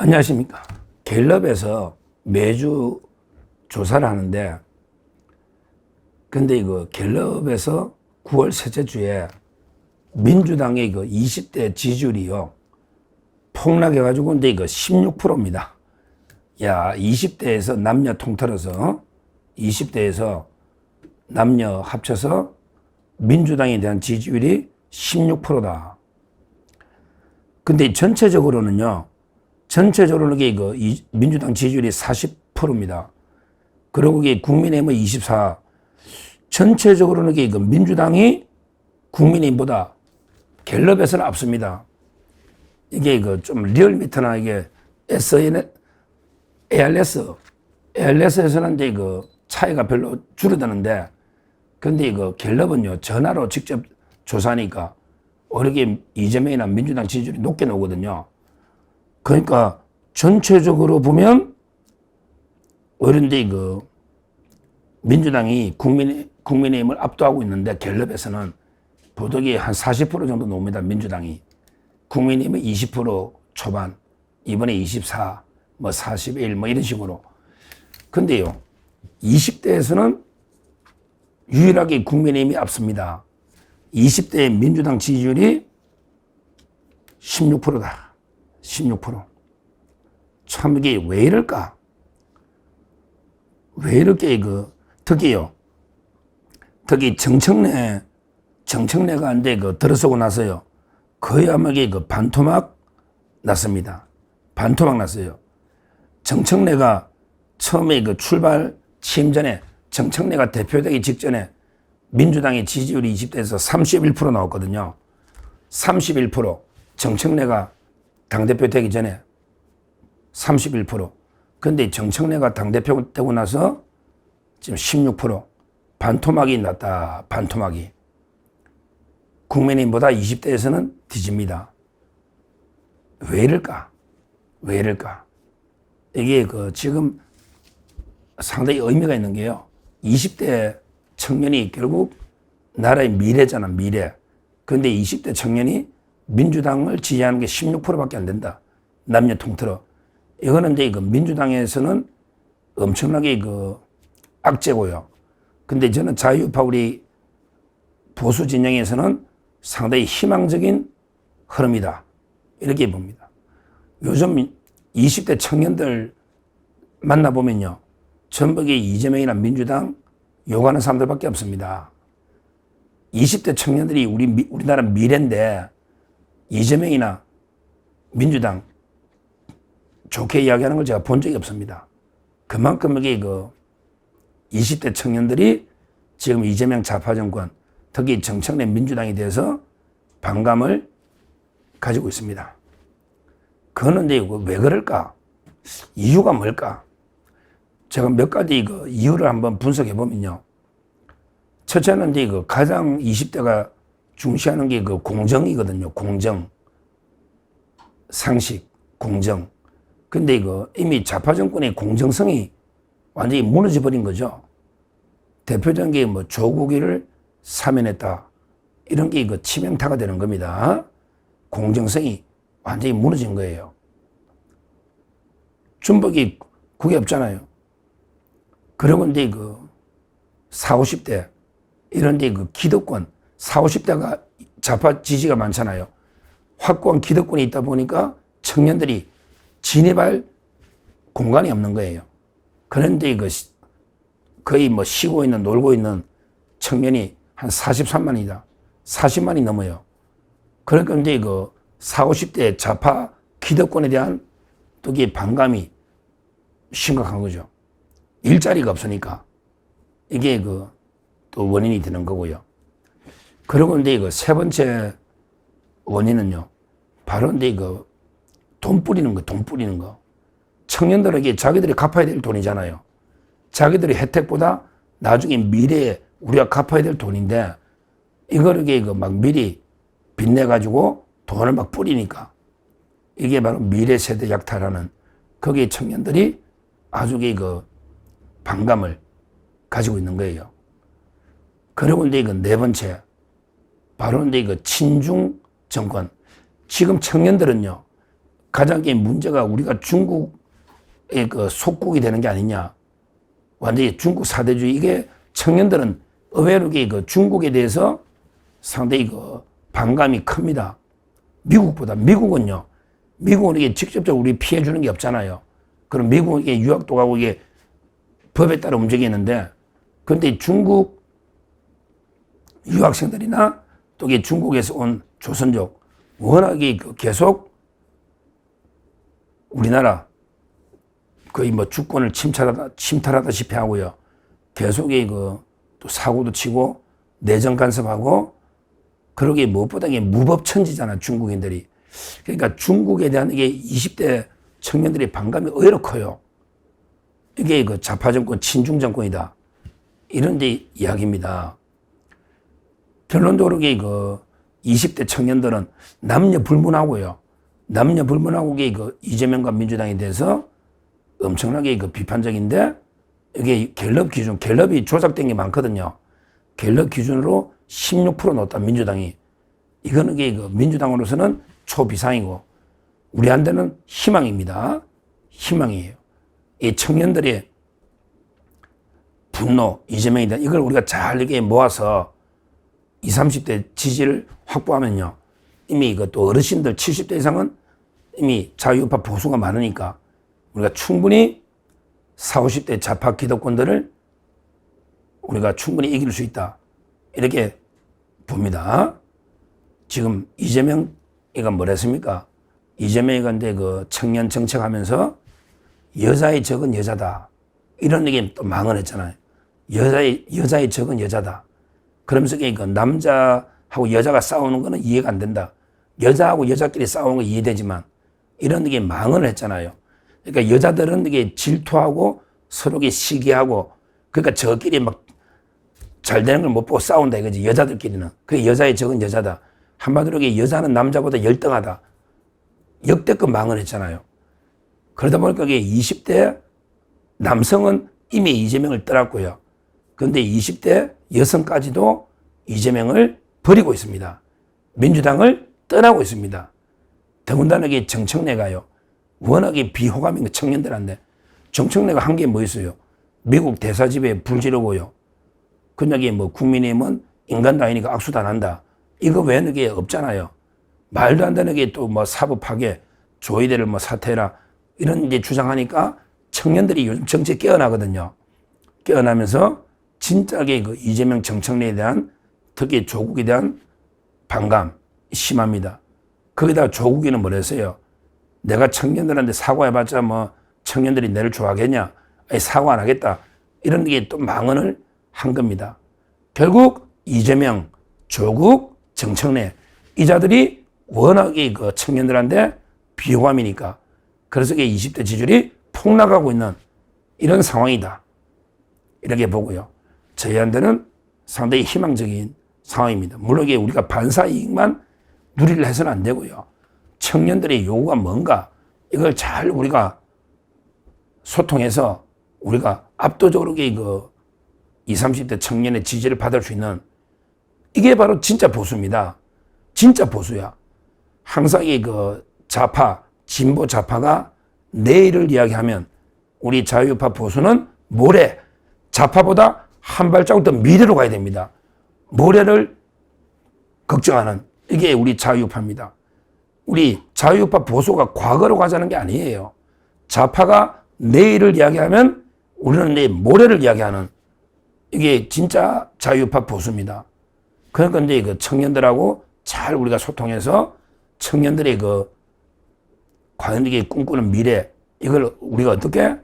안녕하십니까. 갤럽에서 매주 조사를 하는데, 근데 이거 갤럽에서 9월 셋째 주에 민주당의 그 20대 지지율이요, 폭락해가지고, 근데 이거 16%입니다. 야, 20대에서 남녀 통틀어서, 20대에서 남녀 합쳐서 민주당에 대한 지지율이 16%다. 근데 전체적으로는요, 전체적으로는 이거 민주당 지지율이 40%입니다. 그리고 이게 국민의힘은 24. 전체적으로는 이거 민주당이 국민의힘보다 갤럽에서는 앞섭니다. 이게 이거 좀 리얼미터나 이게 ARS에서는 이제 이거 차이가 별로 줄어드는데, 근데 이거 갤럽은요, 전화로 직접 조사하니까 어렵게 이재명이나 민주당 지지율이 높게 나오거든요. 그러니까 전체적으로 보면 어른데 그 민주당이 국민의힘을 압도하고 있는데, 갤럽에서는 보덕이 한 40% 정도 나옵니다. 민주당이. 국민의힘은 20% 초반, 이번에 24, 뭐 41, 뭐 이런 식으로. 근데요, 20대에서는 유일하게 국민의힘이 앞섭니다. 20대의 민주당 지지율이 16%다. 16%. 참 이게 왜 이럴까? 왜 이렇게 특히 정청래가 안 돼 들어서고 나서요, 거의 아마 이게 반토막 났습니다. 반토막 났어요. 정청래가 처음에 출발 취임 전에, 정청래가 대표되기 직전에 민주당의 지지율이 20대에서 31% 나왔거든요. 31%. 정청래가 당대표 되기 전에 31%. 근데 정청래가 당대표 되고 나서 지금 16%. 반토막이 났다. 반토막이. 국민의힘보다 20대에서는 뒤집니다. 왜 이럴까? 왜 이럴까? 이게 지금 상당히 의미가 있는 게요, 20대 청년이 결국 나라의 미래잖아, 미래. 근데 20대 청년이 민주당을 지지하는 게 16%밖에 안 된다. 남녀 통틀어. 이거는 이제 민주당에서는 엄청나게 악재고요. 근데 저는 자유우파 우리 보수 진영에서는 상당히 희망적인 흐름이다. 이렇게 봅니다. 요즘 20대 청년들 만나보면요, 전부 이재명이나 민주당 욕하는 사람들밖에 없습니다. 20대 청년들이 우리나라 미래인데 이재명이나 민주당 좋게 이야기하는 걸 제가 본 적이 없습니다. 그만큼 이게 20대 청년들이 지금 이재명 좌파 정권, 특히 정청래 민주당에 대해서 반감을 가지고 있습니다. 그거는 왜 그럴까? 이유가 뭘까? 제가 몇 가지 이유를 한번 분석해 보면요. 첫째는 가장 20대가 중시하는 게 공정이거든요. 공정. 상식, 공정. 근데 이미 좌파 정권의 공정성이 완전히 무너져 버린 거죠. 대표적인 게 조국이를 사면했다. 이런 게 치명타가 되는 겁니다. 공정성이 완전히 무너진 거예요. 준복이 그게 없잖아요. 그러고 이제 40, 50대 이런 데 기득권, 40, 50대가 좌파 지지가 많잖아요. 확고한 기득권이 있다 보니까 청년들이 진입할 공간이 없는 거예요. 그런데 거의 쉬고 있는, 놀고 있는 청년이 한 43만이다. 40만이 넘어요. 그러니까 이제 40, 50대 좌파 기득권에 대한 또 이게 반감이 심각한 거죠. 일자리가 없으니까. 이게 또 원인이 되는 거고요. 그리고 이제 세 번째 원인은요, 바로 이제 돈 뿌리는 거, 돈 뿌리는 거. 청년들에게 자기들이 갚아야 될 돈이잖아요. 자기들의 혜택보다 나중에 미래에 우리가 갚아야 될 돈인데, 이거를 막 미리 빚내가지고 돈을 막 뿌리니까, 이게 바로 미래 세대 약탈하는, 거기에 청년들이 아주 반감을 가지고 있는 거예요. 그리고 이제 네 번째, 바로 이제 친중 정권. 지금 청년들은요, 가장 큰 문제가 우리가 중국의 그 속국이 되는 게 아니냐. 완전히 중국 사대주의. 이게 청년들은 의외로 그 중국에 대해서 상당히 그 반감이 큽니다. 미국보다. 미국은 이게 직접적으로 우리 피해 주는 게 없잖아요. 그럼 미국은 이게 유학도 가고 이게 법에 따라 움직이는데, 그런데 중국 유학생들이나 또 이게 중국에서 온 조선족 워낙에 계속 우리나라 거의 뭐 주권을 침탈하다시피 하고요. 계속 또 사고도 치고 내정 간섭하고, 그러기에 무엇보다 이게 무법천지잖아, 중국인들이. 그러니까 중국에 대한 이게 20대 청년들의 반감이 의외로 커요. 이게 좌파 정권, 친중 정권이다. 이런 데 이야기입니다. 결론적으로 20대 청년들은 남녀 불문하고요. 남녀 불문하고 이재명과 민주당에 대해서 엄청나게 비판적인데, 이게 갤럽 기준, 갤럽이 조작된 게 많거든요. 갤럽 기준으로 16% 넣었다, 민주당이. 이거는 민주당으로서는 초비상이고, 우리한테는 희망입니다. 희망이에요. 이 청년들의 분노, 이재명이다. 이걸 우리가 잘 이렇게 모아서 20, 30대 지지를 확보하면요. 이미 또 어르신들 70대 이상은 이미 자유우파 보수가 많으니까 우리가 충분히 40, 50대 좌파 기득권들을 우리가 충분히 이길 수 있다. 이렇게 봅니다. 지금 이재명이가 뭐랬습니까? 이재명이가 근데 청년 정책하면서 여자의 적은 여자다. 이런 얘기 또 망언 했잖아요. 여자의 적은 여자다. 그러면서 남자하고 여자가 싸우는 거는 이해가 안 된다. 여자하고 여자끼리 싸우는 건 이해되지만 이런 게 망언을 했잖아요. 그러니까 여자들은 이게 질투하고 서로 시기하고, 그러니까 저끼리 막 잘 되는 걸 못 보고 싸운다 이거지. 여자들끼리는. 그게 여자의 적은 여자다. 한마디로 여자는 남자보다 열등하다. 역대급 망언했잖아요. 그러다 보니까 20대 남성은 이미 이재명을 떠났고요. 그런데 20대 여성까지도 이재명을 버리고 있습니다. 민주당을 떠나고 있습니다. 더군다나 정청래가요. 워낙에 비호감인 거 청년들한테. 정청래가 한 게 뭐 있어요? 미국 대사집에 불 지르고요. 그냥 국민의힘은 인간도 아니니까 악수도 안 한다. 이거 외에는 게 없잖아요. 말도 안 되는 게 또 사법 파괴, 조이대를 사퇴해라. 이런 주장하니까 청년들이 요즘 정치에 깨어나거든요. 깨어나면서 진짜게 이재명 정청래에 대한, 특히 조국에 대한 반감 심합니다. 거기다가 조국이는 뭐랬어요? 내가 청년들한테 사과해봤자 청년들이 내를 좋아하겠냐? 아니, 사과 안 하겠다. 이런 게 또 망언을 한 겁니다. 결국 이재명, 조국, 정청래 이 자들이 워낙에 청년들한테 비호감이니까, 그래서 20대 지지율이 폭락하고 있는 이런 상황이다. 이렇게 보고요. 저희한테는 상당히 희망적인 상황입니다. 물론 우리가 반사 이익만 누리려 해서는 안 되고요. 청년들의 요구가 뭔가 이걸 잘 우리가 소통해서 우리가 압도적으로 20, 30대 청년의 지지를 받을 수 있는, 이게 바로 진짜 보수입니다. 진짜 보수야. 항상 좌파, 진보 좌파가 내일을 이야기하면 우리 자유우파 보수는 모레, 좌파보다 한 발자국 더 미래로 가야 됩니다. 모레를 걱정하는, 이게 우리 자유우파입니다. 우리 자유우파 보수가 과거로 가자는 게 아니에요. 좌파가 내일을 이야기하면 우리는 내일 모레를 이야기하는, 이게 진짜 자유우파 보수입니다. 그러니까 이제 청년들하고 잘 우리가 소통해서 청년들의 과연 이게 꿈꾸는 미래, 이걸 우리가 어떻게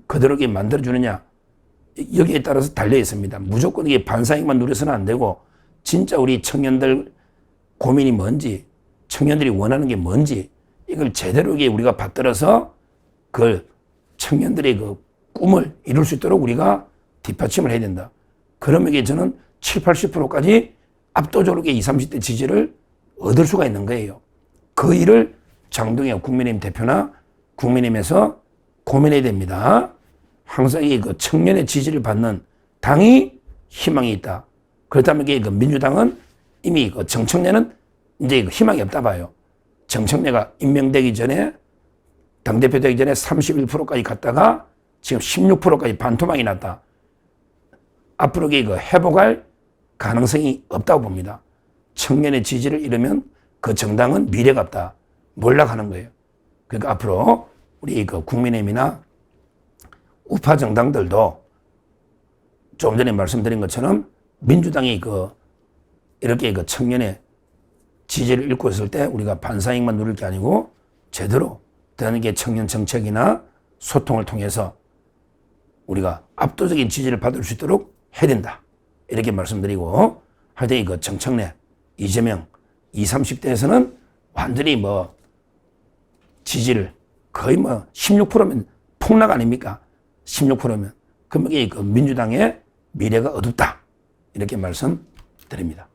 그대로 만들어주느냐, 여기에 따라서 달려 있습니다. 무조건 이게 반사익만 누려서는 안 되고, 진짜 우리 청년들 고민이 뭔지, 청년들이 원하는 게 뭔지, 이걸 제대로 우리가 받들어서 그 청년들의 꿈을 이룰 수 있도록 우리가 뒷받침을 해야 된다. 그러면 저는 70, 80%까지 압도적으로 20, 30대 지지를 얻을 수가 있는 거예요. 그 일을 장동혁 국민의힘 대표나 국민의힘에서 고민해야 됩니다. 항상 청년의 지지를 받는 당이 희망이 있다. 그렇다면 민주당은 이미 정청래는 이제 희망이 없다 봐요. 정청래가 임명되기 전에 당대표 되기 전에 31%까지 갔다가 지금 16%까지 반토막이 났다. 앞으로 이거 회복할 가능성이 없다고 봅니다. 청년의 지지를 잃으면 그 정당은 미래가 없다. 몰락하는 거예요. 그러니까 앞으로 우리 그 국민의힘이나 우파 정당들도 조금 전에 말씀드린 것처럼 민주당이 이렇게 청년의 지지를 잃고 있을 때 우리가 반사익만 누릴 게 아니고 제대로 되는 게 청년 정책이나 소통을 통해서 우리가 압도적인 지지를 받을 수 있도록 해야 된다. 이렇게 말씀드리고, 하여튼 정청래, 이재명, 20, 30대에서는 완전히 지지를 거의 16%면 폭락 아닙니까? 16%면. 그러면 이게 민주당의 미래가 어둡다. 이렇게 말씀드립니다.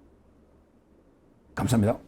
감사합니다.